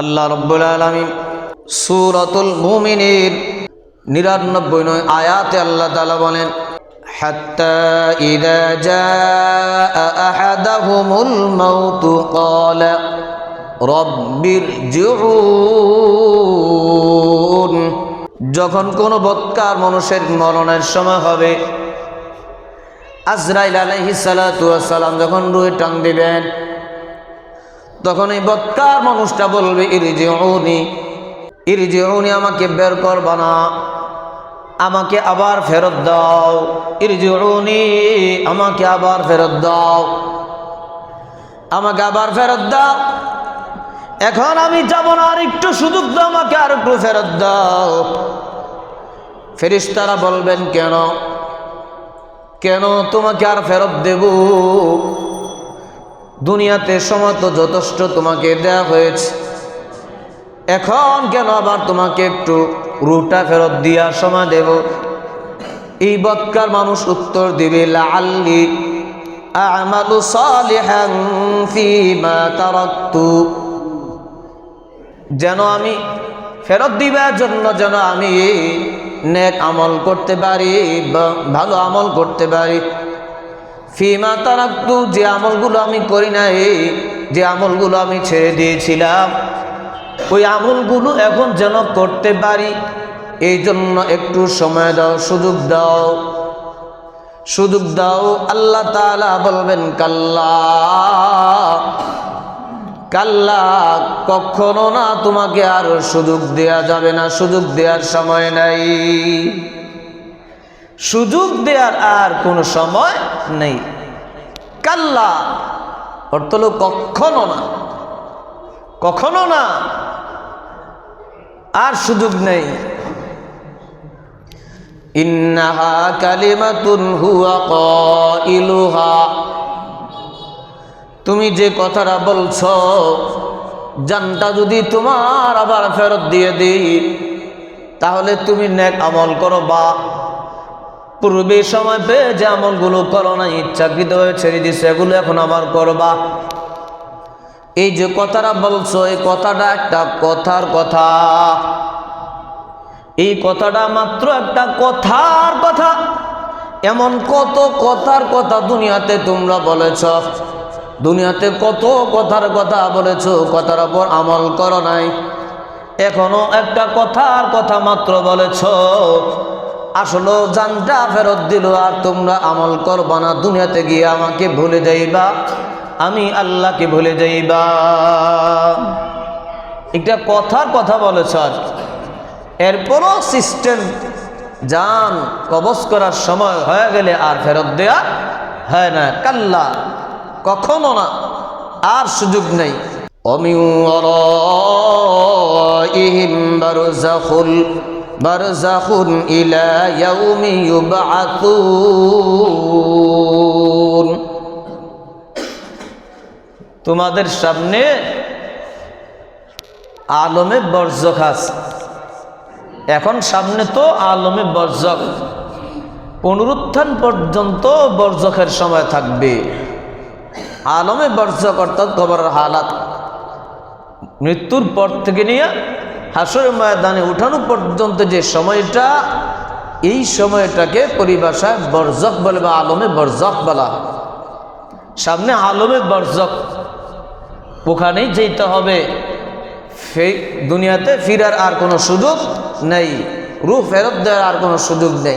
আল্লাহ রাব্বুল আলামিন সূরাতুল মুমিনের ৯৯ আয়াতে আল্লাহ তাআলা বলেন, হাত্তা ইযা জাআ আহাদাহুমুল মাউতু ক্বালা রব্বিরজিউন। যখন কোন বৎকার মানুষের মরণের সময় হবে, আজরাইল আলাইহিস সালাতু ওয়াস সালাম যখন রূহ টান দিবেন, তখন এই বৎকার মানুষটা বলবে, ইরজিউনি ইরজিউনি, আমাকে বের করবা না, আমাকে আবার ফেরত দাও, ইরজিউনি, আমাকে আবার ফেরত দাও, আমাকে আবার ফেরত দাও। এখন আমি যাব না, আর একটু সুযোগ দাও, আমাকে আর একটু ফেরত দাও। ফেরেশতারা বলবেন, কেন কেন তোমাকে আর ফেরত দেব? দুনিয়াতে সময় তো যথেষ্ট তোমাকে দেয়া হয়েছে, এখন কেন আবার তোমাকে একটু রূহটা ফেরত দিয়া সময় দেব? এই বৎকার মানুষ উত্তর দিবে, লাআল্লি আ'মালু সালিহান ফীমা তারাকতু, যেন আমি ফেরত দিবার জন্য যেন আমি নেক আমল করতে পারি, ভালো আমল করতে পারি। ফীমা তারাকতু, যে আমলগুলো আমি করি নাই, যে আমলগুলো আমি ছেড়ে দিয়েছিলাম, ওই আমলগুলো এখন যেন করতে পারি, এই জন্য একটু সময় দাও, সুযোগ দাও, সুযোগ দাও। আল্লাহ তাআলা বলবেন, কাল্লা কাল্লা, কখনো না, তোমাকে আর সুযোগ দেয়া যাবে না, সুযোগ দেওয়ার সময় নাই, সুযোগ দেওয়ার আর কোনো সময় নেই। কাল্লা অর্থ হলো কখনো না, কখনো না, আর সুযোগ নেই। ইন্নাহা কালিমাতুন হুয়া কাইলুহা, তুমি যে কথাটা বলছো, জানটা যদি তোমার আবার ফেরত দিয়ে দিই, তাহলে তুমি নেক আমল করো, বা পূর্বে সময় পেয়ে যে আমলগুলো করো না, ইচ্ছাকৃত হয়ে ছেড়ে দিছে, এগুলো এখন আবার করবা। এই যে কথাটা বলছো, এই কথাটা একটা কথার কথা, এই কথাটা মাত্র একটা কথার কথা। এমন কত কথার কথা দুনিয়াতে তোমরা বলেছ, দুনিয়াতে কত কথার কথা বলেছ, কথার উপর আমল করো নাই। এখনো একটা কথার কথা মাত্র বলেছ, আসলে জানটা ফেরত দিল, আর তোমরা আমল করবা না, দুনিয়াতে গিয়ে আমাকে ভুলে যাইবা, আমি আল্লাহকে ভুলে যাইবা। একটা কথার কথা বলেছ, এরপরও সিস্টেম, জান কবজ করার সময় হয়ে গেলে আর ফেরত দেয়া হয় না। কাল্লা, কখনো না, আর সুযোগ নেই। অমিন ওয়ারাইহিম বারযাখুন ইলা ইয়াউমি ইউবআসুন, তোমাদের সামনে আলমে বরজখ আছে। এখন সামনে তো আলমে বরজখ, পুনরুত্থান পর্যন্ত বরজখের সময় থাকবে। আলমে বরজখ অর্থাৎ কবরের হালাত, মৃত্যুর পর থেকে নিয়ে হাসরের ময়দানে উঠানো পর্যন্ত যে সময়টা, এই সময়টাকে পরিভাষায় বরজখ বলে বা আলমে বরজখ বলা। সামনে আলমে বরজখ, ওখানেই যেতে হবে, দুনিয়াতে ফিরার আর কোনো সুযোগ নেই, রূহ ফেরত দেওয়ার আর কোনো সুযোগ নেই।